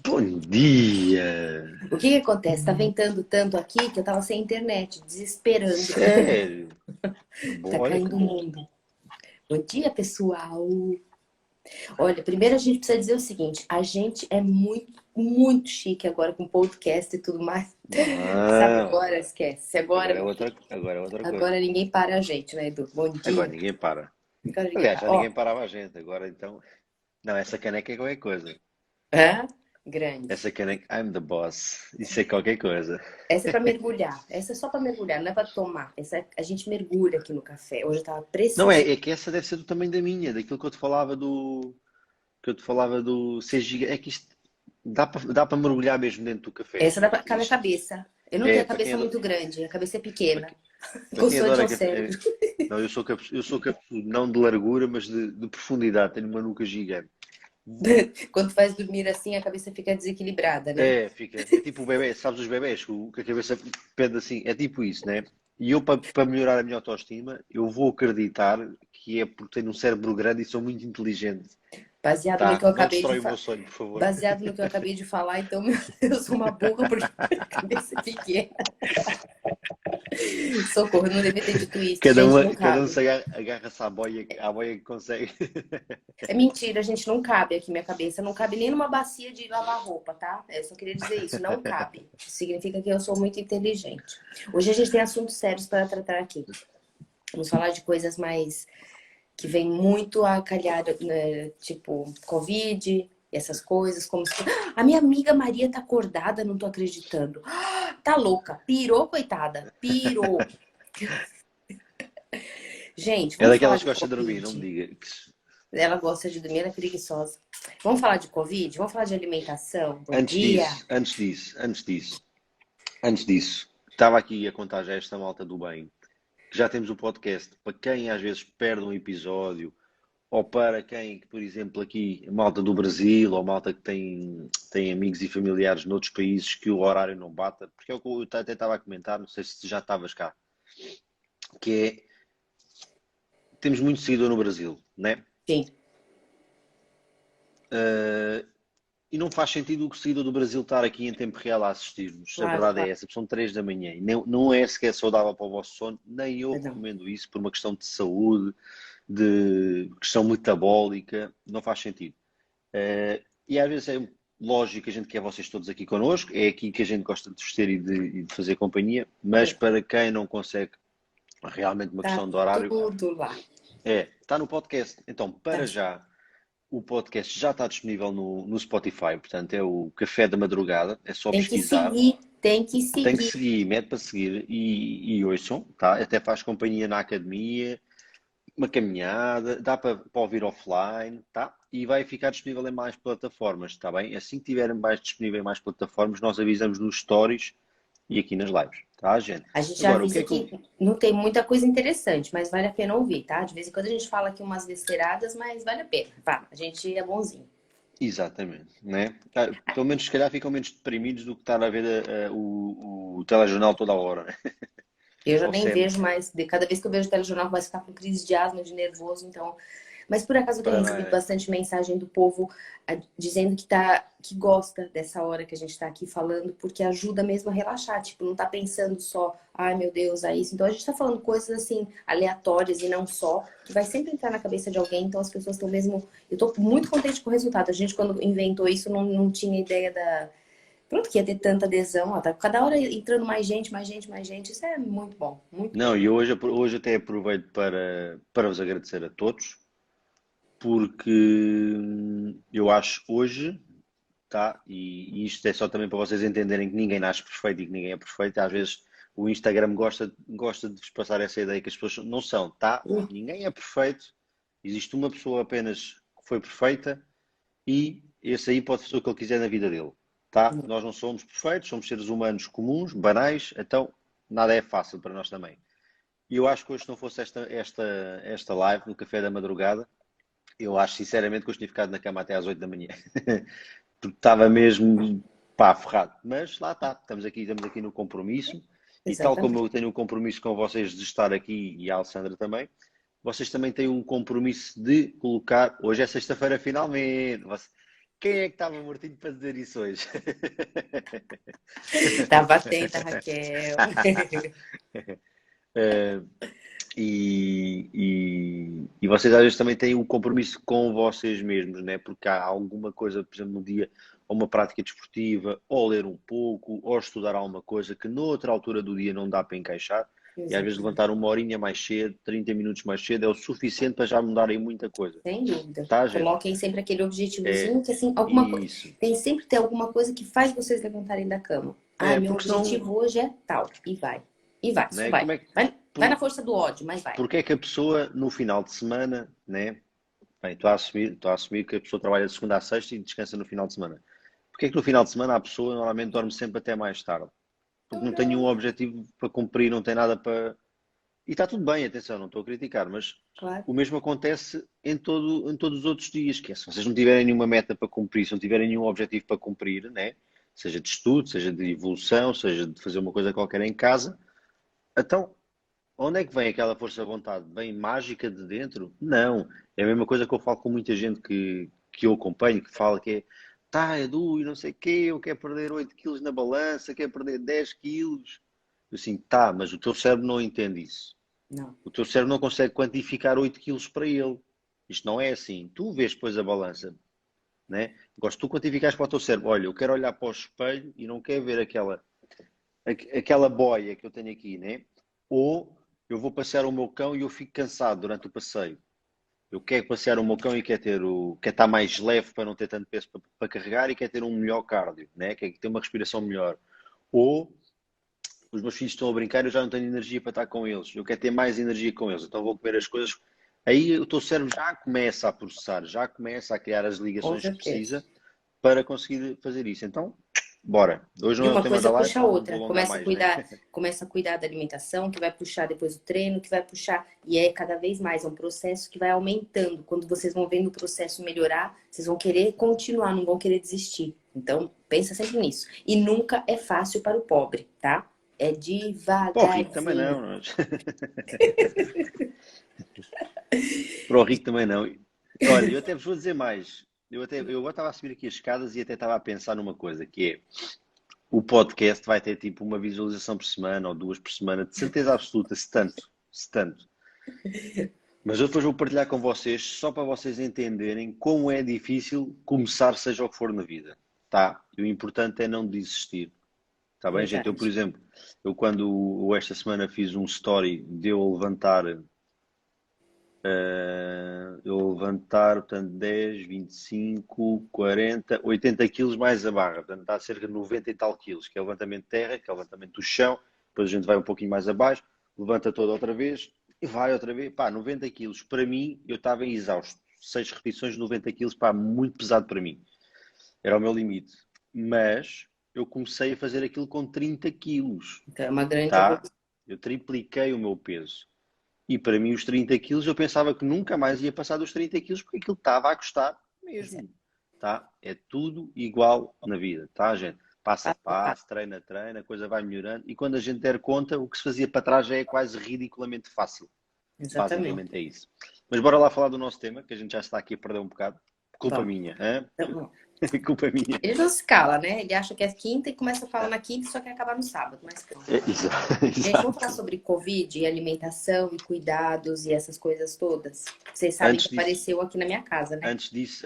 Bom dia! O que que acontece? Tá ventando tanto aqui que eu tava sem internet, desesperando. Sério? Bom, Tá olha que caindo o bom. mundo. Bom dia, pessoal. Olha, primeiro a gente precisa dizer o seguinte: a gente é muito, muito chique agora com podcast e tudo mais. Sabe Não, agora? Esquece. Agora, meu filho. agora é outra coisa. Agora ninguém para a gente, né, Edu? Bom Agora dia. ninguém para. Agora ninguém Aliás, para. já Ó, ninguém parava a gente. Agora então. Não, essa caneca é qualquer coisa. hã? Grande. Essa caneca, I'm the boss. Isso é qualquer coisa. Essa é para mergulhar. Essa é só para mergulhar, não é para tomar. A gente mergulha aqui no café. Hoje eu tava Não é, precisando. é que essa deve ser do tamanho da minha, daquilo que eu te falava do. Que eu te falava do 6 GB. É que isto dá para mergulhar mesmo dentro do café. Essa dá pra cabe a Isto cabeça. Eu não tenho é a para quem cabeça adora. muito grande, a cabeça é Para pequena. que- para quem Consoante adora ao café. cérebro. Não, eu sou cabeçudo, não de largura, mas de profundidade. Tenho uma nuca gigante. Quando faz dormir assim, a cabeça fica desequilibrada, né? É, fica. É tipo o bebê, sabes os bebés, que a cabeça pende assim. É tipo isso, né? E eu, para melhorar a minha autoestima, eu vou acreditar que é porque tenho um cérebro grande e sou muito inteligente. Baseado no que Tá? eu Não acabei de destrói o meu fa... sonho, por favor. Baseado no que eu acabei de falar, então eu sou uma burra porque a cabeça é pequena. Socorro, eu não devia ter dito isso. Gente, não Cada um cabe. se agarra-se à boia que consegue. É mentira, gente, não cabe aqui minha cabeça. Não cabe nem numa bacia de lavar roupa, tá? Eu só queria dizer isso, não cabe. Significa que eu sou muito inteligente. Hoje a gente tem assuntos sérios para tratar aqui. Vamos falar de coisas mais que vem muito a calhar, né, tipo, Covid e essas coisas, como se... A minha amiga Maria tá acordada, não tô acreditando. Tá louca, pirou, coitada, pirou. Gente, É vamos falar daquelas de que gosta de dormir, não me Covid. diga. Ela gosta de dormir, ela é preguiçosa. Vamos falar de Covid? Vamos falar de alimentação? Bom Antes dia. disso, antes disso, antes disso, antes disso, estava aqui a contar já esta malta do bem, que já temos o podcast, para quem às vezes perde um episódio, ou para quem, por exemplo, aqui, malta do Brasil, ou malta que tem amigos e familiares noutros países que o horário não bata, porque é o que eu até estava a comentar, não sei se já estavas cá, que é, temos muito seguidor no Brasil, né? Sim, E não faz sentido o seguidor do Brasil estar aqui em tempo real a assistir-nos. A claro, verdade é claro. essa, são 3 da manhã e não é sequer saudável para o vosso sono, nem eu Perdão. recomendo isso por uma questão de saúde, de questão metabólica, não faz sentido. E às vezes é lógico que a gente quer vocês todos aqui connosco, é aqui que a gente gosta de vos ter e de fazer companhia, mas É, para quem não consegue realmente uma tá questão de horário, tudo lá. está no podcast. Então, Tá. para já, o podcast já está disponível no Spotify, portanto é o Café da Madrugada, é só Tem que pesquisar, seguir, tem que tem que seguir. seguir, mete para seguir e ouçam, tá? Até faz companhia na academia, uma caminhada, dá para ouvir offline, tá? E vai ficar disponível em mais plataformas, está bem? Assim que tiverem mais disponível em mais plataformas, nós avisamos nos stories e aqui nas lives, tá, gente? A gente já Agora, o que avisa é que eu... que não tem muita coisa interessante, mas vale a pena ouvir, tá? De vez em quando a gente fala aqui umas besteiradas, mas vale a pena. Vá, a gente é bonzinho. Exatamente, né? Pelo menos, se calhar, ficam menos deprimidos do que estar a ver o telejornal toda a hora, né? Eu já Ou nem sempre. vejo mais, cada vez que eu vejo o telejornal, começo a ficar com crise de asma, de nervoso, então. Mas por acaso eu tenho recebido Para... bastante mensagem do povo dizendo que gosta dessa hora que a gente tá aqui falando, porque ajuda mesmo a relaxar, tipo, não tá pensando só, ai meu Deus, é isso. Então a gente tá falando coisas assim, aleatórias e não só, que vai sempre entrar na cabeça de alguém, então as pessoas estão mesmo. Eu tô muito contente com o resultado. A gente, quando inventou isso, não tinha ideia da. Pronto, que ia ter tanta adesão, ó, tá cada hora entrando mais gente, mais gente, mais gente. Isso é muito bom, muito bom. Não, e hoje até aproveito para vos agradecer a todos, porque eu acho hoje, tá? E isto é só também para vocês entenderem que ninguém nasce perfeito e que ninguém é perfeito. Às vezes o Instagram gosta de vos passar essa ideia que as pessoas não são, tá? Ninguém é perfeito, existe uma pessoa apenas que foi perfeita e esse aí pode fazer o que ele quiser na vida dele, tá? Nós não somos perfeitos, somos seres humanos comuns, banais, então nada é fácil para nós também. E eu acho que hoje, se não fosse esta live no Café da Madrugada, eu acho sinceramente que hoje tinha ficado na cama até às 8 da manhã. Porque estava mesmo, pá, ferrado. Mas lá está, estamos aqui no compromisso. E tal como Exatamente. eu tenho um compromisso com vocês de estar aqui e a Alessandra também, vocês também têm um compromisso de colocar. Hoje é sexta-feira, finalmente. Quem é que estava mortinho para dizer isso hoje? Estava atenta, Raquel. Eh, e vocês às vezes também têm um compromisso com vocês mesmos, né? Porque há alguma coisa, por exemplo, no dia, ou uma prática desportiva, ou ler um pouco, ou estudar alguma coisa que noutra altura do dia não dá para encaixar. E às vezes Exatamente. levantar uma horinha mais cedo, 30 minutos mais cedo, é o suficiente para já mudarem muita coisa. Sem dúvida. Tá, gente? Coloquem sempre aquele É objetivozinho que assim, alguma coisa. isso. Tem sempre ter alguma coisa que faz vocês levantarem da cama. Ah, meu Porque senão, objetivo hoje é tal. E vai. E vai, só né? vai. Como é que, Vai na por, força do ódio, mas vai. porque é que a pessoa no final de semana, né? Bem, estou a assumir que a pessoa trabalha de segunda a sexta e descansa no final de semana. Porque é que no final de semana a pessoa normalmente dorme sempre até mais tarde? Porque não tem nenhum objetivo para cumprir, não tem nada para. E está tudo bem, atenção, não estou a criticar, mas Claro. o mesmo acontece em todos os outros dias, que é se vocês não tiverem nenhuma meta para cumprir, se não tiverem nenhum objetivo para cumprir, né? Seja de estudo, seja de evolução, seja de fazer uma coisa qualquer em casa, então onde é que vem aquela força de vontade? Vem mágica de dentro? Não. É a mesma coisa que eu falo com muita gente que eu acompanho, que fala que é, tá, Edu, e não sei o quê, eu quero perder 8 quilos na balança, quero perder 10 quilos. Eu assim, tá, mas o teu cérebro não entende isso. Não. O teu cérebro não consegue quantificar 8 quilos para ele. Isto não é assim. Tu vês depois a balança, né? Gosto tu quantificares para o teu cérebro. Olha, eu quero olhar para o espelho e não quero ver aquela boia que eu tenho aqui, né? Ou eu vou passear o meu cão e eu fico cansado durante o passeio. Eu quero passear o meu cão e quero estar mais leve para não ter tanto peso para carregar e quero ter um melhor cardio, né? Quero ter uma respiração melhor. Ou os meus filhos estão a brincar e eu já não tenho energia para estar com eles. Eu quero ter mais energia com eles, então vou comer as coisas. Aí o teu cérebro já começa a processar, já começa a criar as Com ligações que certeza. precisa para conseguir fazer isso. Então, bora. Hoje E não é o uma tema da coisa live puxa a para não me outra. prolongar mais, né? Começa a cuidar da alimentação, que vai puxar depois o treino, que vai puxar. E é cada vez mais, é um processo que vai aumentando. Quando vocês vão vendo o processo melhorar, vocês vão querer continuar, não vão querer desistir. Então, pensa sempre nisso. E nunca é fácil para o pobre, tá? É Para o rico também devagarzinho. não. Para o rico também não. Olha, eu até vos vou dizer mais. Eu agora estava a subir aqui as escadas e até estava a pensar numa coisa, que é o podcast vai ter tipo uma visualização por semana ou duas por semana, de certeza absoluta, se tanto, se tanto. Mas eu depois vou partilhar com vocês, só para vocês entenderem como é difícil começar, seja o que for na vida, tá? E o importante é não desistir, tá bem, gente? Eu, por Verdade. exemplo, quando esta semana fiz um story de eu levantar, portanto, 10, 25, 40, 80 quilos mais a barra. Portanto, dá cerca de 90 e tal quilos, que é o levantamento de terra, que é o levantamento do chão. Depois a gente vai um pouquinho mais abaixo, levanta toda outra vez e vai outra vez. Pá, 90 quilos. Para mim, eu estava exausto. 6 repetições, 90 quilos, pá, muito pesado para mim. Era o meu limite. Mas eu comecei a fazer aquilo com 30 quilos, Então é uma grande tá? evolução. Eu tripliquei o meu peso. E para mim, os 30 quilos, eu pensava que nunca mais ia passar dos 30 quilos porque aquilo estava a custar mesmo. Tá? É tudo igual na vida, tá, gente? Passo a Passo a passo. passo, treina, treina, a coisa vai melhorando. E quando a gente der conta, o que se fazia para trás já é quase ridiculamente fácil. Exatamente. Basicamente é isso. Mas bora lá falar do nosso tema, que a gente já está aqui a perder um bocado. Culpa Vamos. minha, hein? Então, Culpa minha. ele não se cala, né? Ele acha que é quinta e começa a falar na quinta e só quer acabar no sábado, mas pronto. Gente, vamos falar Exato. sobre Covid e alimentação e cuidados e essas coisas todas. Vocês sabem Antes que disso, apareceu aqui na minha casa, né? antes disso,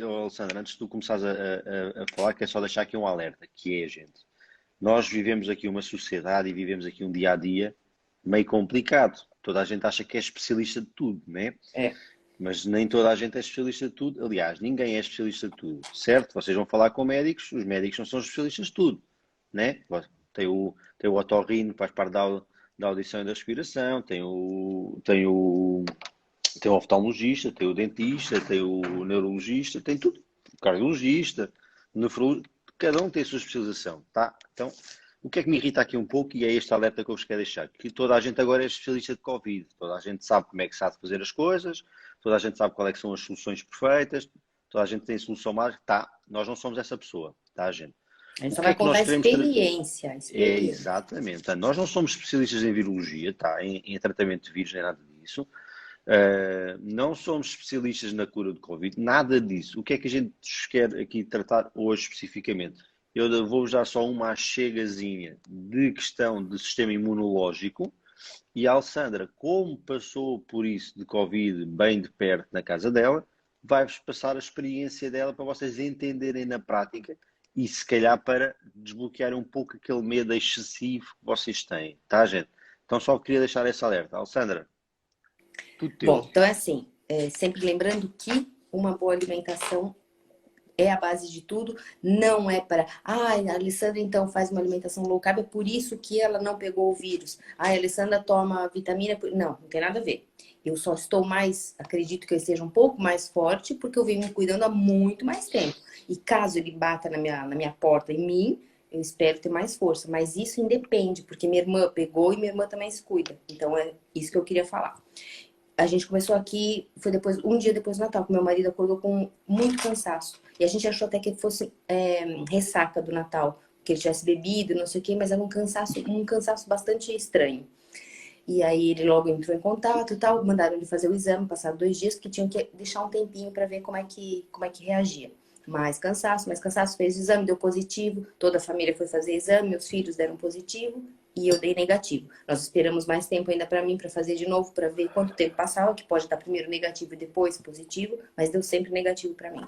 oh, Alessandra, antes de tu começares a falar, quero só deixar aqui um alerta, que é, gente, nós vivemos aqui uma sociedade e vivemos aqui um dia a dia meio complicado. Toda a gente acha que é especialista de tudo, né? É, Mas nem toda a gente é especialista de tudo. Aliás, ninguém é especialista de tudo, certo? Vocês vão falar com médicos, os médicos não são especialistas de tudo, né? Tem o otorrino, que faz parte da audição e da respiração, tem o oftalmologista, tem o dentista, tem o neurologista, tem tudo. O cardiologista, o nefrologista, cada um tem a sua especialização, tá? Então, o que é que me irrita aqui um pouco, e é este alerta que eu vos quero deixar, que toda a gente agora é especialista de Covid, toda a gente sabe como é que se há de fazer as coisas, toda a gente sabe qual é que são as soluções perfeitas, toda a gente tem solução mágica, tá? Nós não somos essa pessoa, tá, gente? a gente O só que é vai que contar nós a queremos ter? experiência, a É experiência. exatamente. Nós não somos especialistas em virologia, tá? Em tratamento de vírus, nem nada disso. Não somos especialistas na cura do Covid, nada disso. O que é que a gente quer aqui tratar hoje especificamente? Eu vou-vos dar só uma chegazinha de questão de sistema imunológico. E a Alessandra, como passou por isso de Covid bem de perto na casa dela, vai-vos passar a experiência dela para vocês entenderem na prática e se calhar para desbloquear um pouco aquele medo excessivo que vocês têm, tá, gente? Então só queria deixar esse alerta. Alessandra, tudo teu. Bom, então é assim, sempre lembrando que uma boa alimentação é a base de tudo, não é para, a Alessandra então faz uma alimentação low carb, é por isso que ela não pegou o vírus. A Alessandra toma vitamina, não tem nada a ver. Eu só estou mais, acredito que eu esteja um pouco mais forte, porque eu venho me cuidando há muito mais tempo. E caso ele bata na minha porta em mim, eu espero ter mais força. Mas isso independe, porque minha irmã pegou e minha irmã também se cuida. Então é isso que eu queria falar. A gente começou aqui, foi um dia depois do Natal, que meu marido acordou com muito cansaço. E a gente achou até que fosse ressaca do Natal, que ele tivesse bebido, não sei o quê, mas era um cansaço bastante estranho. E aí ele logo entrou em contato e tal, mandaram ele fazer o exame, passaram 2 dias, que tinham que deixar um tempinho para ver como é que reagia. Mais cansaço, fez o exame, deu positivo, toda a família foi fazer exame, meus filhos deram positivo e eu dei negativo. Nós esperamos mais tempo ainda para mim, para fazer de novo, para ver quanto tempo passava, que pode dar primeiro negativo e depois positivo, mas deu sempre negativo para mim.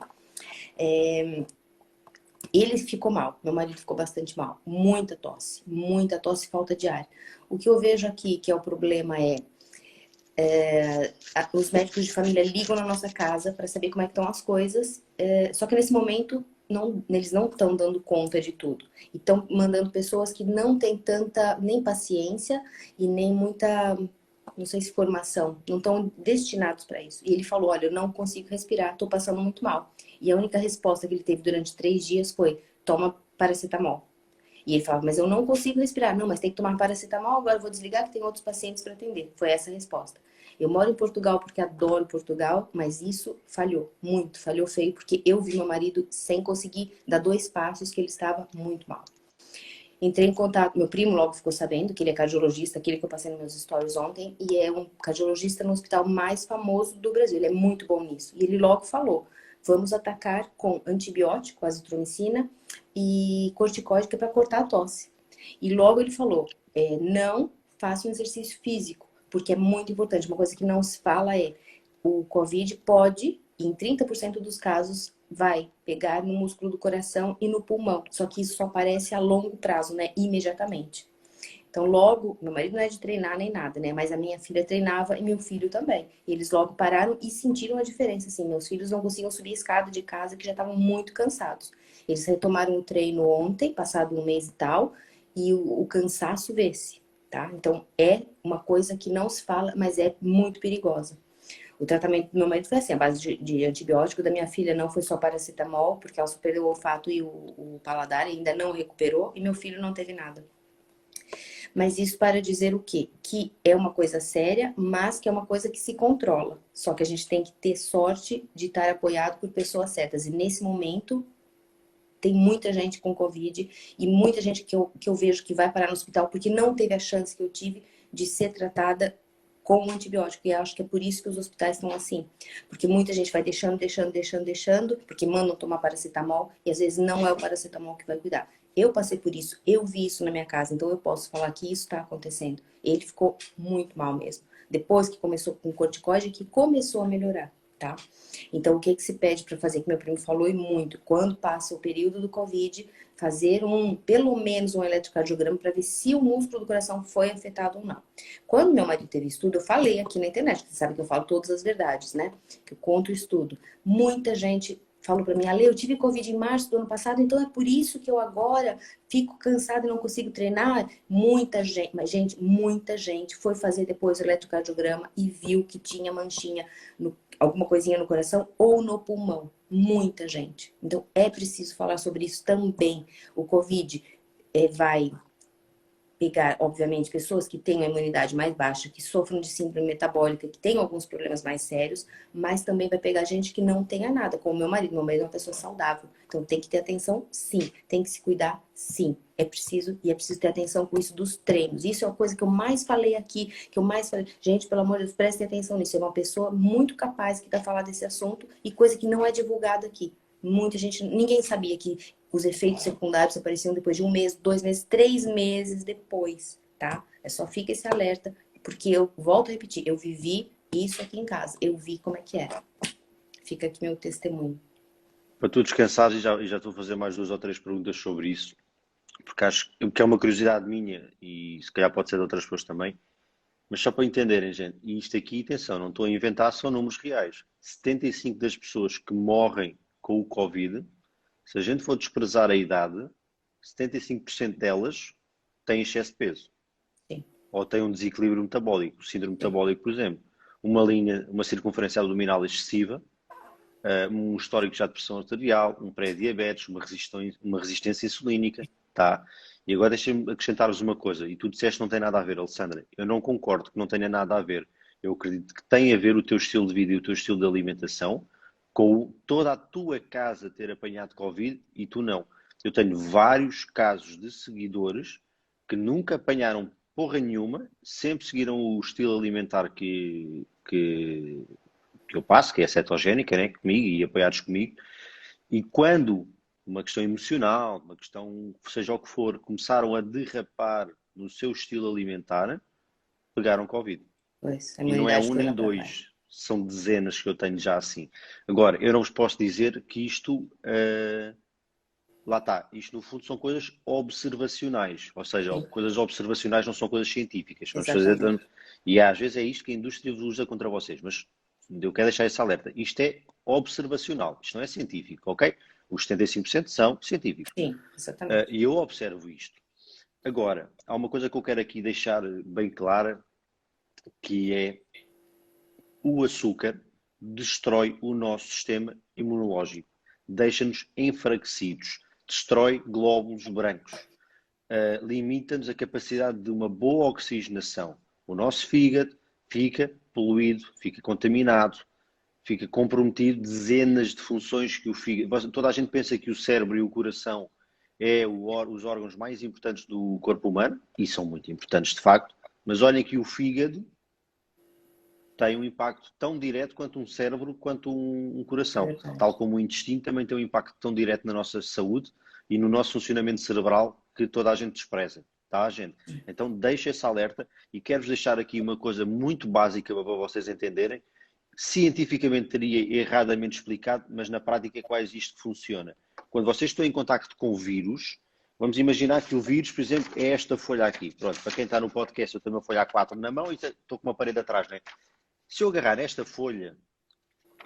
Ele ficou mal, meu marido ficou bastante mal, muita tosse e falta de ar. O que eu vejo aqui, que é o problema os médicos de família ligam na nossa casa para saber como é que estão as coisas, só que nesse momento eles não estão dando conta de tudo. E estão mandando pessoas que não têm tanta nem paciência e nem muita, não sei se formação, não estão destinados para isso. E ele falou, olha, eu não consigo respirar, estou passando muito mal. E a única resposta que ele teve durante 3 dias foi, toma paracetamol. E ele falava, mas eu não consigo respirar. Não, mas tem que tomar paracetamol, agora eu vou desligar que tem outros pacientes para atender. Foi essa a resposta. Eu moro em Portugal porque adoro Portugal, mas isso falhou muito, falhou feio, porque eu vi meu marido sem conseguir dar 2 passos, que ele estava muito mal. Entrei em contato, meu primo logo ficou sabendo que ele é cardiologista, aquele que eu passei nos meus stories ontem, e é um cardiologista no hospital mais famoso do Brasil, ele é muito bom nisso. E ele logo falou, vamos atacar com antibiótico, azitromicina, e corticoide, que é para cortar a tosse. E logo ele falou, não faça um exercício físico, porque é muito importante. Uma coisa que não se fala o Covid pode, em 30% dos casos, vai pegar no músculo do coração e no pulmão. Só que isso só aparece a longo prazo, né? Imediatamente. Então, logo, meu marido não é de treinar nem nada, né? Mas a minha filha treinava e meu filho também. Eles logo pararam e sentiram a diferença, assim. Meus filhos não conseguiam subir a escada de casa, que já estavam muito cansados. Eles retomaram o treino ontem, passado 1 mês e tal, e o cansaço vê-se, tá? Então, é uma coisa que não se fala, mas é muito perigosa. O tratamento do meu marido foi assim, a base de antibiótico. Da minha filha não foi só paracetamol, porque ela só perdeu o olfato e o paladar, e ainda não recuperou, e meu filho não teve nada. Mas isso para dizer o quê? Que é uma coisa séria, mas que é uma coisa que se controla. Só que a gente tem que ter sorte de estar apoiado por pessoas certas. E nesse momento, tem muita gente com Covid e muita gente que eu vejo que vai parar no hospital porque não teve a chance que eu tive de ser tratada com antibiótico. E acho que é por isso que os hospitais estão assim. Porque muita gente vai deixando, porque mandam tomar paracetamol e às vezes não é o paracetamol que vai cuidar. Eu passei por isso, eu vi isso na minha casa, então eu posso falar que isso está acontecendo. Ele ficou muito mal mesmo. Depois que começou com corticoide, que começou a melhorar, tá? Então, o que se pede para fazer, que meu primo falou e muito, quando passa o período do Covid, fazer pelo menos um eletrocardiograma para ver se o músculo do coração foi afetado ou não. Quando meu marido teve estudo, eu falei aqui na internet, você sabe que eu falo todas as verdades, né? Que eu conto o estudo. Muita gente falou para mim, Ale, eu tive Covid em março do ano passado, então é por isso que eu agora fico cansada e não consigo treinar. Muita gente, mas gente, muita gente foi fazer depois o eletrocardiograma e viu que tinha manchinha, alguma coisinha no coração ou no pulmão. Muita gente. Então é preciso falar sobre isso também. O Covid vai pegar, obviamente, pessoas que têm a imunidade mais baixa, que sofram de síndrome metabólica, que têm alguns problemas mais sérios, mas também vai pegar gente que não tenha nada, como meu marido. Meu marido é uma pessoa saudável. Então tem que ter atenção, sim. Tem que se cuidar, sim. É preciso ter atenção com isso dos treinos. Isso é uma coisa que eu mais falei aqui, que eu mais falei. Gente, pelo amor de Deus, prestem atenção nisso. É uma pessoa muito capaz que vai falar desse assunto e coisa que não é divulgada aqui. Muita gente, ninguém sabia que os efeitos secundários apareciam depois de 1 mês, 2 meses, 3 meses depois, tá? É só fica esse alerta, porque eu volto a repetir, eu vivi isso aqui em casa, eu vi como é que era. Fica aqui meu testemunho. Para tu descansares, e já estou a fazer mais 2 ou 3 perguntas sobre isso, porque acho que é uma curiosidade minha e se calhar pode ser de outras pessoas também, mas só para entenderem, gente, e isto aqui, atenção, não estou a inventar, são números reais. 75 das pessoas que morrem com o Covid, se a gente for desprezar a idade, 75% delas têm excesso de peso. Sim. Ou têm um desequilíbrio metabólico, o síndrome Sim. metabólico, por exemplo. Uma circunferência abdominal excessiva, um histórico já de pressão arterial, um pré-diabetes, uma resistência insulínica, tá? E agora deixa-me acrescentar-vos uma coisa, e tu disseste que não tem nada a ver, Alessandra. Eu não concordo que não tenha nada a ver. Eu acredito que tem a ver o teu estilo de vida e o teu estilo de alimentação com toda a tua casa ter apanhado Covid e tu não. Eu tenho vários casos de seguidores que nunca apanharam porra nenhuma, sempre seguiram o estilo alimentar que eu passo, que é cetogénica, né, comigo e apoiados comigo, e quando uma questão emocional, uma questão, seja o que for, começaram a derrapar no seu estilo alimentar, pegaram Covid. Pois, a E não é imunidade um foi nem lá para baixo. dois, são dezenas que eu tenho já assim. Agora, eu não vos posso dizer que isto, lá está, isto no fundo são coisas observacionais, ou seja, Sim, coisas observacionais não são coisas científicas. Vamos fazer, exatamente. e às vezes é isto que a indústria usa contra vocês, mas eu quero deixar esse alerta. Isto é observacional, isto não é científico, ok? Os 75% são científicos. Sim, exatamente. E eu observo isto. Agora, há uma coisa que eu quero aqui deixar bem clara, que é o açúcar destrói o nosso sistema imunológico, deixa-nos enfraquecidos, destrói glóbulos brancos, limita-nos a capacidade de uma boa oxigenação. O nosso fígado fica poluído, fica contaminado, fica comprometido dezenas de funções que o fígado... Toda a gente pensa que o cérebro e o coração é os órgãos mais importantes do corpo humano, e são muito importantes de facto, mas olhem que o fígado tem um impacto tão direto quanto um cérebro, quanto um É coração. Tal verdade. como o intestino também tem um impacto tão direto na nossa saúde e no nosso funcionamento cerebral que toda a gente despreza. Tá, gente? Então deixa esse alerta e quero-vos deixar aqui uma coisa muito básica para vocês entenderem. Cientificamente teria erradamente explicado, mas na prática é quase isto que funciona. Quando vocês estão em contacto com o vírus, vamos imaginar que o vírus, por exemplo, é esta folha aqui. Pronto, para quem está no podcast, eu tenho uma folha A4 na mão e estou com uma parede atrás, né? Se eu agarrar esta folha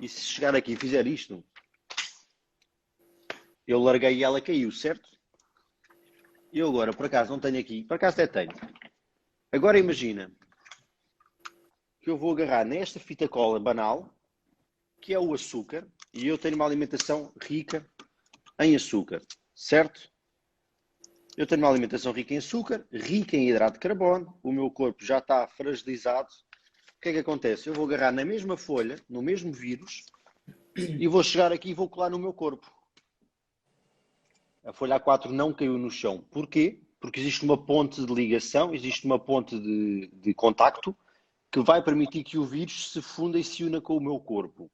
e se chegar aqui e fizer isto, eu larguei e ela caiu, certo? Eu agora, por acaso, não tenho aqui. Por acaso até tenho. Agora imagina que eu vou agarrar nesta fita cola banal, que é o açúcar, e eu tenho uma alimentação rica em açúcar, certo? Eu tenho uma alimentação rica em açúcar, rica em hidrato de carbono, o meu corpo já está fragilizado. O que é que acontece? Eu vou agarrar na mesma folha, no mesmo vírus, e vou chegar aqui e vou colar no meu corpo. A folha A4 não caiu no chão. Porquê? Porque existe uma ponte de ligação, existe uma ponte de contacto que vai permitir que o vírus se funda e se una com o meu corpo.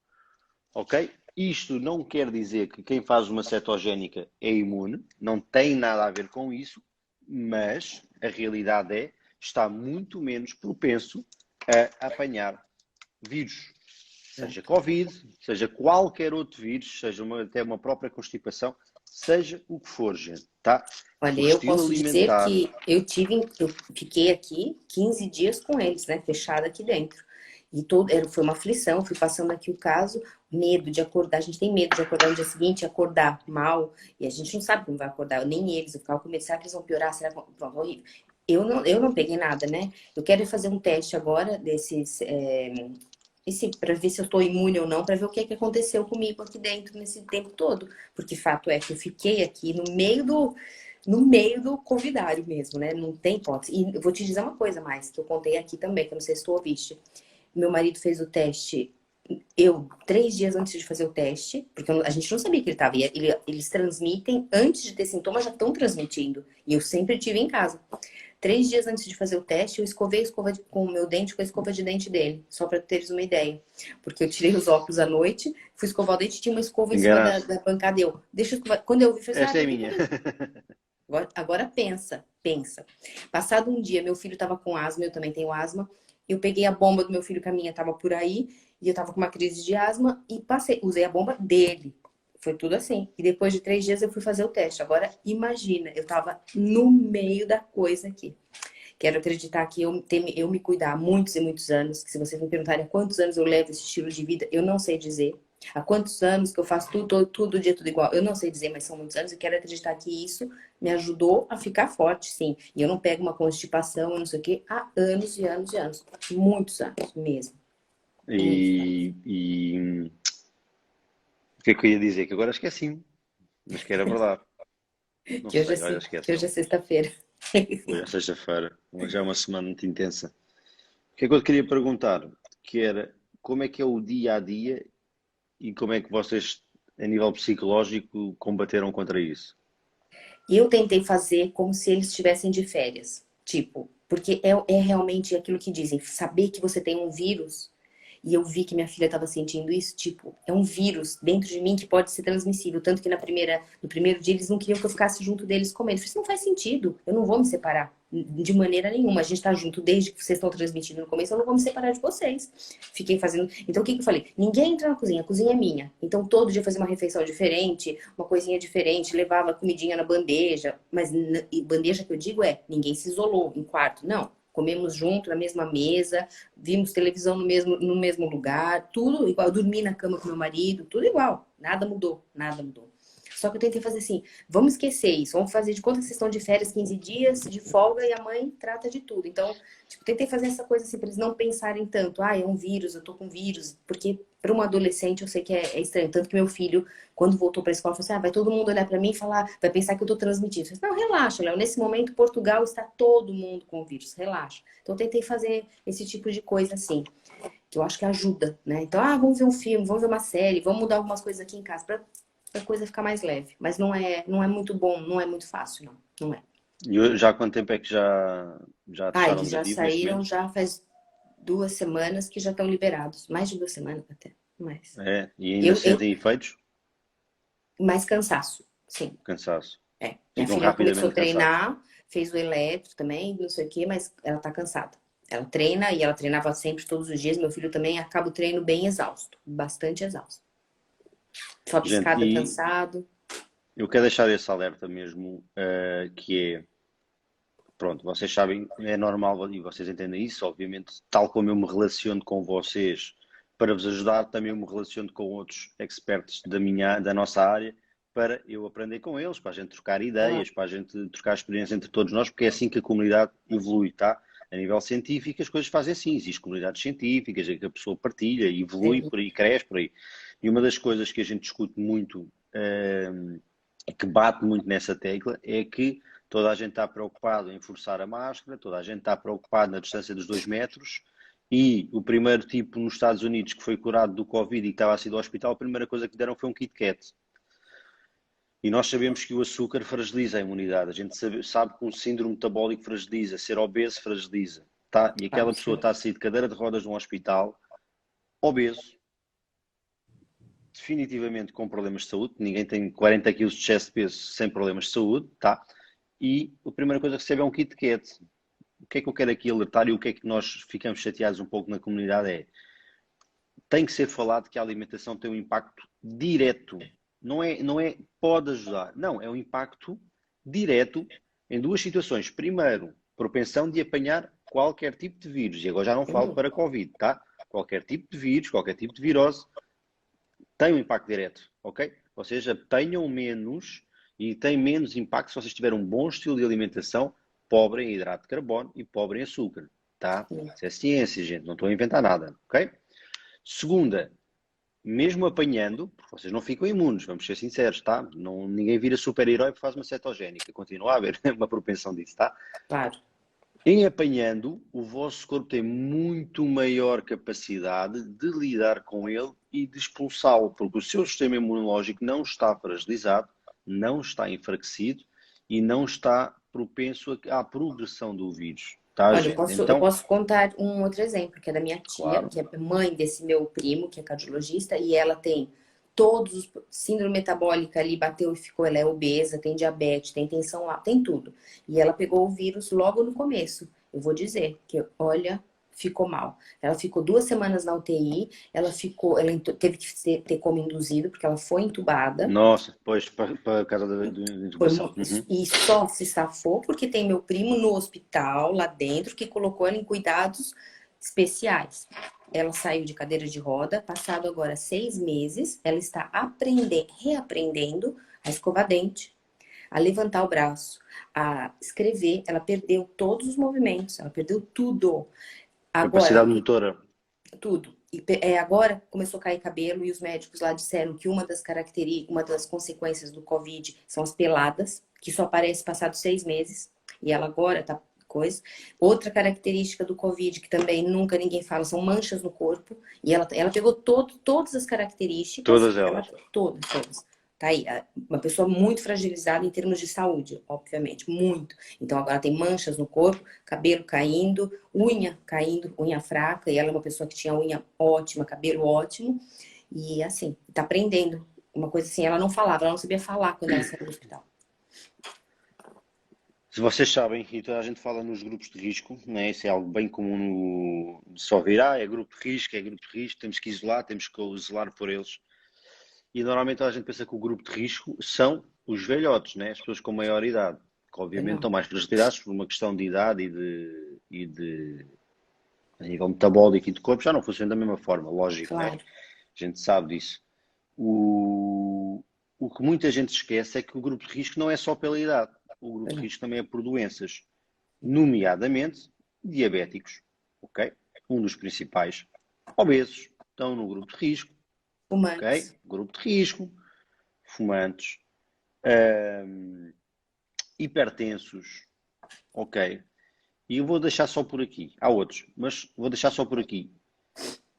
Ok? Isto não quer dizer que quem faz uma cetogénica é imune, não tem nada a ver com isso, mas a realidade é está muito menos propenso a apanhar vírus. Seja Covid, seja qualquer outro vírus, seja até uma própria constipação, seja o que for, gente, tá? Olha, O eu estilo posso dizer alimentar, que eu fiquei aqui 15 dias com eles, né? Fechada aqui dentro. E foi uma aflição, fui passando aqui o caso, medo de acordar. A gente tem medo de acordar no dia seguinte, acordar mal, e a gente não sabe como vai acordar, nem eles, eu ficava com medo, será que eles vão piorar? Será que vão... Pronto, horrível. Eu não peguei nada, né? Eu quero fazer um teste agora desses, para ver se eu estou imune ou não, para ver o que é que aconteceu comigo aqui dentro nesse tempo todo. Porque fato é que eu fiquei aqui no meio no meio do covidário mesmo, né? Não tem hipótese. E eu vou te dizer uma coisa mais, que eu contei aqui também, que eu não sei se tu ouviste. Meu marido fez o teste, 3 dias antes de fazer o teste, porque a gente não sabia que ele estava. Eles transmitem, antes de ter sintomas, já estão transmitindo. E eu sempre tive em casa. 3 dias antes de fazer o teste, eu escovei a escova com o meu dente com a escova de dente dele. Só para teres uma ideia. Porque eu tirei os óculos à noite, fui escovar o dente, tinha uma escova em cima Enganaste. da bancada. Deixa eu escovar. Quando eu vi, falei assim, Esta é a por que que eu minha. agora pensa, pensa. Passado um dia, meu filho tava com asma, eu também tenho asma. Eu peguei a bomba do meu filho, que a minha tava por aí, e eu tava com uma crise de asma e usei a bomba dele. Foi tudo assim. E depois de 3 dias eu fui fazer o teste. Agora, imagina, eu tava no meio da coisa aqui. Quero acreditar que eu me cuidar há muitos e muitos anos, que se vocês me perguntarem há quantos anos eu levo esse estilo de vida, eu não sei dizer. Há quantos anos que eu faço tudo dia, tudo igual? Eu não sei dizer, mas são muitos anos e quero acreditar que isso me ajudou a ficar forte, sim. E eu não pego uma constipação, não sei o quê, há anos e anos e anos. Muitos anos mesmo. Muitos anos. E o que é que eu ia dizer? Que agora esqueci-me, mas que era verdade. Não Que hoje é, sei, olha, que hoje é esquece-me. sexta-feira. Hoje é sexta-feira, hoje é uma semana muito intensa. O que é que eu te queria perguntar? Que era, como é que é o dia a dia e como é que vocês, a nível psicológico, combateram contra isso? E eu tentei fazer como se eles estivessem de férias. Tipo, porque é realmente aquilo que dizem, saber que você tem um vírus. E eu vi que minha filha estava sentindo isso, tipo, é um vírus dentro de mim que pode ser transmissível. Tanto que no primeiro dia eles não queriam que eu ficasse junto deles comendo. Eu falei, isso não faz sentido, eu não vou me separar de maneira nenhuma. A gente tá junto desde que vocês estão transmitindo no começo, eu não vou me separar de vocês. Fiquei fazendo. Então o que que eu falei? Ninguém entra na cozinha, a cozinha é minha. Então todo dia fazia uma refeição diferente, uma coisinha diferente, levava comidinha na bandeja. Mas e bandeja que eu digo é, ninguém se isolou em quarto, não. Comemos junto, na mesma mesa, vimos televisão no mesmo lugar, tudo igual. Eu dormi na cama com meu marido, tudo igual. Nada mudou, nada mudou. Só que eu tentei fazer assim, vamos esquecer isso, vamos fazer de conta que vocês estão de férias 15 dias, de folga, e a mãe trata de tudo. Então, tipo, tentei fazer essa coisa assim, pra eles não pensarem tanto, é um vírus, eu tô com vírus, porque para uma adolescente eu sei que é estranho. Tanto que meu filho, quando voltou pra escola, falou assim, vai todo mundo olhar pra mim e falar, vai pensar que eu tô transmitindo. Eu falei, não, relaxa, Léo, nesse momento Portugal está todo mundo com o vírus, relaxa. Então, eu tentei fazer esse tipo de coisa assim, que eu acho que ajuda, né? Então, vamos ver um filme, vamos ver uma série, vamos mudar algumas coisas aqui em casa, pra coisa ficar mais leve. Mas não é muito bom, não é muito fácil, não. Não é. E já há quanto tempo é que já testaram Eles já negativo neste saíram, momento? já faz 2 semanas que já estão liberados. Mais de 2 semanas até. Mais. É, e ainda Eu, sentem efeitos? mais cansaço, sim. Cansaço. É. Minha Ficam filha começou a rapidamente cansados. treinar, fez o eletro também, não sei o quê, mas ela tá cansada. Ela treina e ela treinava sempre, todos os dias. Meu filho também acaba o treino bem exausto, bastante exausto. Sobe Gente, escada e cansado. eu quero deixar esse alerta mesmo, que é, pronto, vocês sabem, é normal e vocês entendem isso, obviamente, tal como eu me relaciono com vocês para vos ajudar, também eu me relaciono com outros experts da nossa área para eu aprender com eles, para a gente trocar Claro. ideias, para a gente trocar experiência entre todos nós, porque é assim que a comunidade evolui, tá? A nível científico as coisas fazem assim, existem comunidades científicas em que a pessoa partilha e evolui É. por aí, cresce por aí. E uma das coisas que a gente discute muito, que bate muito nessa tecla, é que toda a gente está preocupado em forçar a máscara, toda a gente está preocupado na distância dos 2 metros, e o primeiro tipo nos Estados Unidos que foi curado do Covid e que estava a sair do hospital, a primeira coisa que deram foi um Kit Kat. E nós sabemos que o açúcar fragiliza a imunidade. A gente sabe que um síndrome metabólico fragiliza, ser obeso fragiliza. Tá? E aquela pessoa está a sair de cadeira de rodas de um hospital, obeso, definitivamente com problemas de saúde. Ninguém tem 40 quilos de excesso de peso sem problemas de saúde, tá? E a primeira coisa que recebe é um Kit Kat. O que é que eu quero aqui alertar e o que é que nós ficamos chateados um pouco na comunidade é, tem que ser falado que a alimentação tem um impacto direto. Não é pode ajudar. Não, é um impacto direto em duas situações. Primeiro, propensão de apanhar qualquer tipo de vírus. E agora já não falo para Covid, tá? Qualquer tipo de vírus, qualquer tipo de virose tem um impacto direto, ok? Ou seja, tenham menos e tem menos impacto se vocês tiverem um bom estilo de alimentação, pobre em hidrato de carbono e pobre em açúcar, tá? Isso é ciência, gente, não estou a inventar nada, ok? Segunda, mesmo apanhando, porque vocês não ficam imunes, vamos ser sinceros, tá? Não, ninguém vira super-herói porque faz uma cetogénica. Continua a haver uma propensão disso, tá? Claro. Em apanhando, o vosso corpo tem muito maior capacidade de lidar com ele e de expulsá-lo, porque o seu sistema imunológico não está fragilizado, não está enfraquecido e não está propenso à progressão do vírus. Tá, Olha, gente? eu Então, posso contar um outro exemplo, que é da minha tia, claro, que é mãe desse meu primo, que é cardiologista, e ela tem todos os síndrome metabólica ali, bateu e ficou, ela é obesa, tem diabetes, tem tensão alta, tem tudo. E ela pegou o vírus logo no começo. Eu vou dizer que, olha, ficou mal. Ela ficou 2 semanas na UTI, teve que ter como induzido, porque ela foi entubada. nossa, pois, para casa da intubação. Uhum. E só se safou porque tem meu primo no hospital lá dentro que colocou ela em cuidados especiais. Ela saiu de cadeira de roda, passado agora 6 meses, ela está reaprendendo a escovar dente, a levantar o braço, a escrever. Ela perdeu todos os movimentos, ela perdeu tudo. Agora, Capacidade motora. tudo. E agora começou a cair cabelo e os médicos lá disseram que uma das características, uma das consequências do Covid são as peladas, que só aparece passados 6 meses. E ela agora tá coisa. Outra característica do Covid, que também nunca ninguém fala, são manchas no corpo. E ela pegou todas as características, Todas elas. todas. Tá aí, uma pessoa muito fragilizada em termos de saúde, obviamente, muito. Então agora tem manchas no corpo, cabelo caindo, unha fraca, e ela é uma pessoa que tinha unha ótima, cabelo ótimo, e assim, tá aprendendo. Uma coisa assim, ela não falava, ela não sabia falar quando ela saiu do hospital. Se vocês sabem, e toda a gente fala nos grupos de risco, né? Isso é algo bem comum de só vir, é grupo de risco, é grupo de risco, temos que isolar, temos que zelar por eles. E normalmente toda a gente pensa que o grupo de risco são os velhotes, né? As pessoas com maior idade, que obviamente Não, estão mais fragilizados por uma questão de idade e de a nível metabólico e de corpo já não funciona da mesma forma, lógico, né? claro. A gente sabe disso. O, o que muita gente esquece é que o grupo de risco não é só pela idade. O grupo de Não. risco também é por doenças, nomeadamente diabéticos, ok? Um dos principais. Obesos estão no grupo de risco, ok? Humanos. Grupo de risco. Fumantes, hipertensos, ok? E eu vou deixar só por aqui. Há outros, mas vou deixar só por aqui.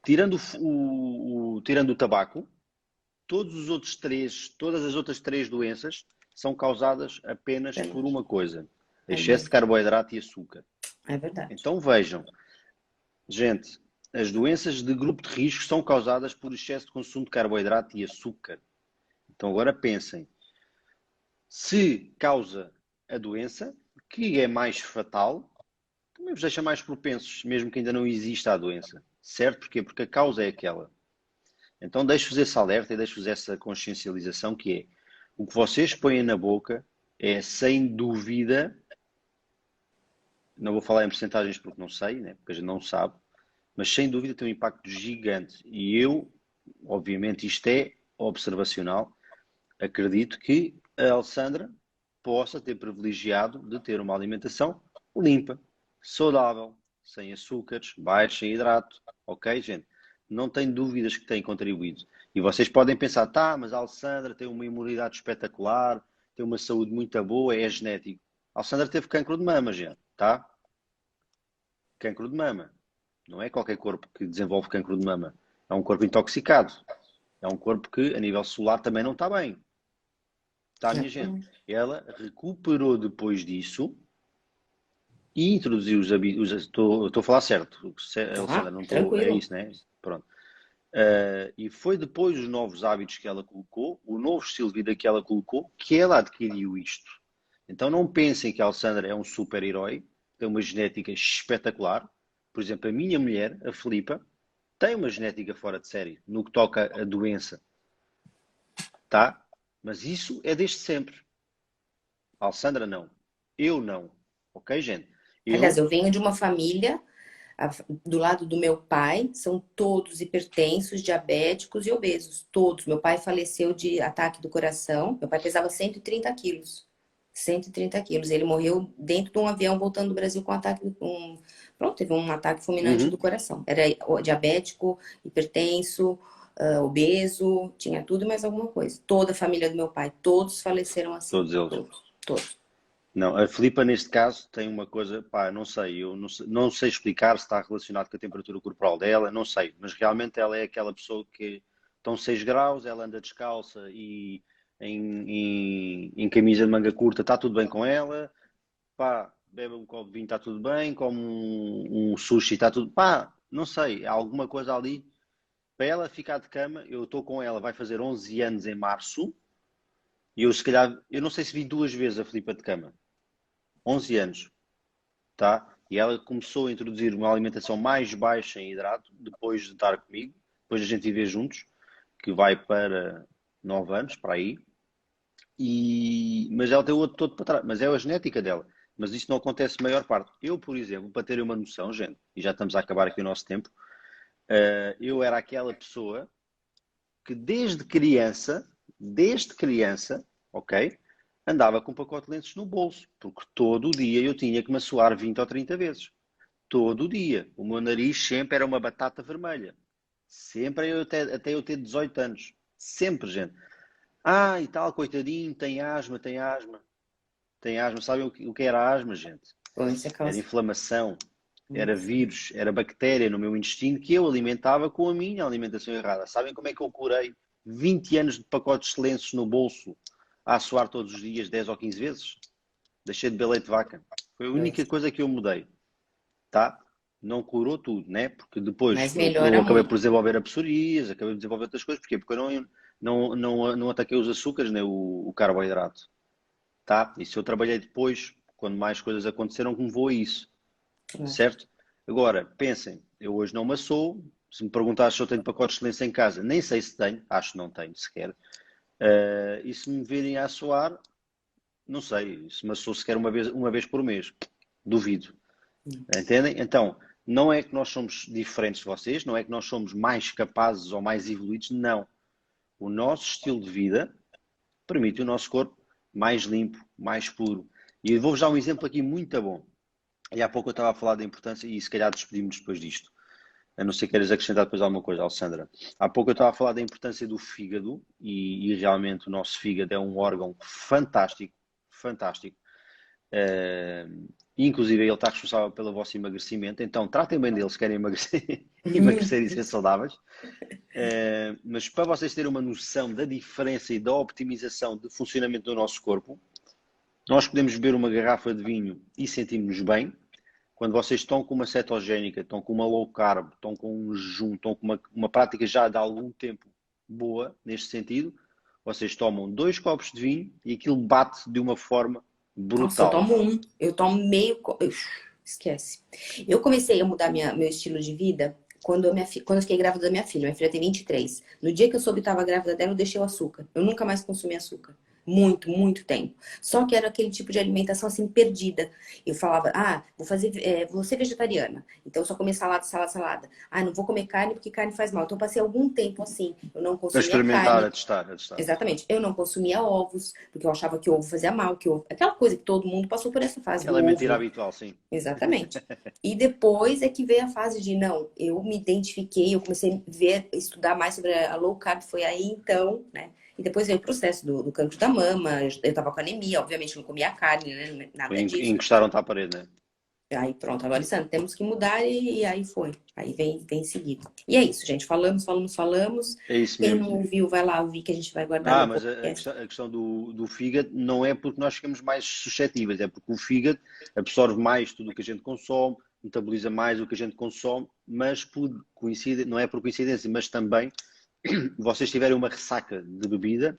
Tirando o tabaco, todas as outras três doenças são causadas apenas por uma coisa: excesso de Alimento. carboidrato e açúcar. É verdade. Então vejam, gente, as doenças de grupo de risco são causadas por excesso de consumo de carboidrato e açúcar. Então agora pensem, se causa a doença, que é mais fatal, também vos deixa mais propensos, mesmo que ainda não exista a doença. Certo? Porquê? Porque a causa é aquela. Então deixo-vos esse alerta e deixo-vos essa consciencialização que é o que vocês põem na boca é sem dúvida, não vou falar em percentagens porque não sei, né? Porque a gente não sabe, mas sem dúvida tem um impacto gigante. E eu, obviamente isto é observacional, acredito que a Alessandra possa ter privilegiado de ter uma alimentação limpa, saudável, sem açúcares, baixa em hidrato. Ok, gente? Não tenho dúvidas que tem contribuído. E vocês podem pensar, tá, mas a Alessandra tem uma imunidade espetacular, tem uma saúde muito boa, é genético. A Alessandra teve cancro de mama, gente, tá? Cancro de mama. Não é qualquer corpo que desenvolve cancro de mama. É um corpo intoxicado. É um corpo que, a nível celular, também não está bem. Tá, minha gente? Ela recuperou depois disso e introduziu os hábitos. Estou a falar certo, Alessandra, não estou. É Tranquilo. isso, né? Pronto. E foi depois dos novos hábitos que ela colocou, o novo estilo de vida que ela colocou, que ela adquiriu isto. Então não pensem que a Alessandra é um super-herói, tem uma genética espetacular. Por exemplo, a minha mulher, a Filipa, tem uma genética fora de série no que toca a doença, tá? Mas isso é desde sempre. A Alessandra não. Eu não. Ok, gente? Aliás, Eu. eu venho de uma família, do lado do meu pai, são todos hipertensos, diabéticos e obesos. Todos. Meu pai faleceu de ataque do coração. Meu pai pesava 130 quilos. 130 quilos. Ele morreu dentro de um avião voltando do Brasil com ataque. Pronto, teve um ataque fulminante do Uhum. coração. Era diabético, hipertenso, obeso, tinha tudo e mais alguma coisa. Toda a família do meu pai, todos faleceram assim. Todos eles. Todos. Não, a Filipa neste caso tem uma coisa, pá, não sei, eu não sei explicar se está relacionado com a temperatura corporal dela, não sei, mas realmente ela é aquela pessoa que estão 6 graus, ela anda descalça e em camisa de manga curta, está tudo bem com ela, pá, bebe um copo de vinho, está tudo bem, come um sushi, está tudo, pá, não sei, há alguma coisa ali, para ela ficar de cama, eu estou com ela, vai fazer 11 anos em março, e eu se calhar, eu não sei se vi 2 vezes a Filipa de cama, 11 anos. Tá? E ela começou a introduzir uma alimentação mais baixa em hidrato depois de estar comigo, depois de a gente viver juntos, que vai para 9 anos, para aí. Mas ela tem o outro todo para trás, mas é a genética dela. Mas isto não acontece a maior parte. Eu, por exemplo, para terem uma noção, gente, e já estamos a acabar aqui o nosso tempo, eu era aquela pessoa que desde criança, ok? Andava com um pacote de lenços no bolso, porque todo o dia eu tinha que me assoar 20 ou 30 vezes. Todo o dia. O meu nariz sempre era uma batata vermelha. Sempre até eu ter 18 anos. Sempre, gente. Ah, e tal, coitadinho, tem asma, tem asma. Tem asma. Sabem o que era asma, gente? Pois, Era inflamação, era vírus, era bactéria no meu intestino que eu alimentava com a minha alimentação errada. Sabem como é que eu curei 20 anos de pacotes de lenços no bolso a suar todos os dias 10 ou 15 vezes? Deixei de beber leite de vaca. Foi a única coisa que eu mudei. Tá? Não curou tudo, né? Porque depois mas eu melhora acabei por muito. desenvolver a psoríase, acabei por desenvolver outras coisas. Porquê? Porque eu não ataquei os açúcares, nem o carboidrato. Tá? Isso eu trabalhei depois, quando mais coisas aconteceram, que me levou a isso. Certo? Agora, pensem, eu hoje não me assoo. Se me perguntares se eu tenho pacotes de lenço em casa, nem sei se tenho, acho que não tenho sequer. E se me virem a assoar, não sei, se me assoo sequer uma vez por mês, duvido. Entendem? Então, não é que nós somos diferentes de vocês, não é que nós somos mais capazes ou mais evoluídos, não. O nosso estilo de vida permite o nosso corpo mais limpo, mais puro. E eu vou-vos dar um exemplo aqui muito bom. E há pouco eu estava a falar da importância, e se calhar despedimos depois disto. A não ser que queiras acrescentar depois alguma coisa, Alessandra. Há pouco eu estava a falar da importância do fígado, e realmente o nosso fígado é um órgão fantástico, fantástico. Inclusive ele está responsável pelo vosso emagrecimento, então tratem bem dele se querem emagrecer, emagrecer e ser saudáveis. Mas para vocês terem uma noção da diferença e da optimização de funcionamento do nosso corpo, nós podemos beber uma garrafa de vinho e sentirmos bem. Quando vocês estão com uma cetogénica, estão com uma low carb, estão com um jejum, estão com uma prática já de algum tempo boa, neste sentido, vocês tomam 2 copos de vinho e aquilo bate de uma forma Nossa, eu brutal. tomo um, eu tomo meio. Esquece. Eu comecei a mudar meu estilo de vida quando quando eu fiquei grávida da minha filha. Minha filha tem 23. No dia que eu soube que estava grávida dela, eu deixei o açúcar. Eu nunca mais consumi açúcar. Muito, muito tempo. Só que era aquele tipo de alimentação assim perdida. Eu falava, vou ser vegetariana. Então eu só comer salada, salada, salada. Ah, não vou comer carne porque carne faz mal. Então eu passei algum tempo assim. Eu não A consumia experimentar, carne. a testar, a testar. Exatamente. Eu não consumia ovos, porque eu achava que ovo fazia mal, que ovo... Aquela coisa que todo mundo passou por essa fase do Aquela mentira ovo. habitual, sim. Exatamente. E depois é que veio a fase de, não, eu me identifiquei, eu comecei a ver, estudar mais sobre a low carb, foi aí então, né? E depois veio o processo do câncer da mama, eu tava com anemia, obviamente não comia carne, né? Nada disso. Encostaram-te à parede, né? Aí pronto, agora Alessandro, temos que mudar e aí foi. Aí vem seguido. E é isso, gente. Falamos, falamos, falamos. É isso Quem mesmo. não ouviu, vai lá ouvir que a gente vai guardar no Mas podcast. a questão do fígado não é porque nós ficamos mais suscetíveis, é porque o fígado absorve mais tudo o que a gente consome, metaboliza mais o que a gente consome, mas não é por coincidência, mas também vocês tiverem uma ressaca de bebida,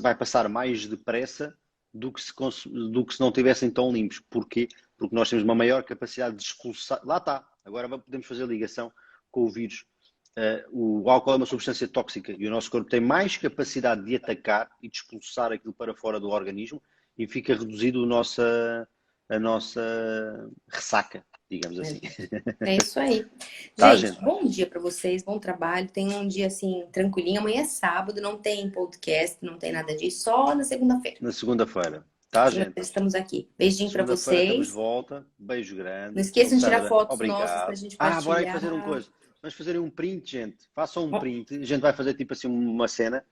vai passar mais depressa do que se não tivessem tão limpos. Porquê? Porque nós temos uma maior capacidade de expulsar. Lá está. Agora podemos fazer a ligação com o vírus. O álcool é uma substância tóxica e o nosso corpo tem mais capacidade de atacar e de expulsar aquilo para fora do organismo e fica reduzido a nossa ressaca, digamos assim. É isso aí. Tá, Gente, bom dia para vocês, bom trabalho. Tenham um dia assim tranquilinho. Amanhã é sábado, não tem podcast, não tem nada disso, só na segunda-feira. Na segunda-feira. Tá, gente? Estamos aqui. Beijinho para Segunda-feira estamos de vocês. volta. Beijo grande. Não esqueçam de tirar Alessandra, fotos nossas pra obrigado. gente Bora aí fazer uma partilhar. coisa. Vamos fazer um print, gente. Façam um print. A gente vai fazer tipo assim uma cena,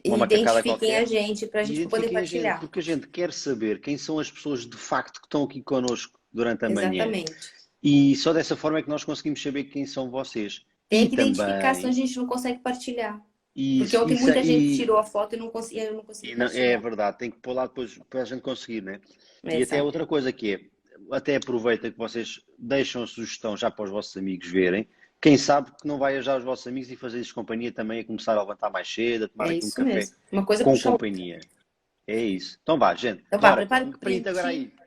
uma macacada Identifiquem a qualquer. gente para a E gente poder identifiquem a gente, partilhar. porque a gente quer saber quem são as pessoas de facto que estão aqui connosco durante a manhã. Exatamente. E só dessa forma é que nós conseguimos saber quem são vocês. Tem E que identificar, senão a também, gente não consegue partilhar. Porque isso, ontem isso, muita gente tirou a foto e eu não consegui é partilhar. verdade, tem que pôr lá depois para a gente conseguir, né? E até Exato. outra coisa que é, até aproveita que vocês deixam a sugestão já para os vossos amigos verem. Quem sabe que não vai ajudar os vossos amigos e fazer-lhes companhia também a começar a levantar mais cedo, a tomar É aqui um isso café mesmo. Uma coisa com puxa a outra. companhia. É isso. Então vá, gente. Então vá, Bora. prepara o Print agora print, aí.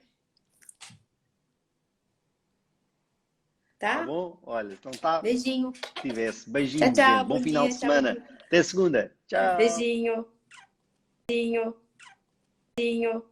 Tá tá? bom? Olha, então tá. Beijinho. Tivesse. Tchau, Beijinhos, gente. tchau. Bom Bom final de dia. Tchau, semana. Edu. Até segunda. Tchau. Beijinho. Beijinho. Beijinho.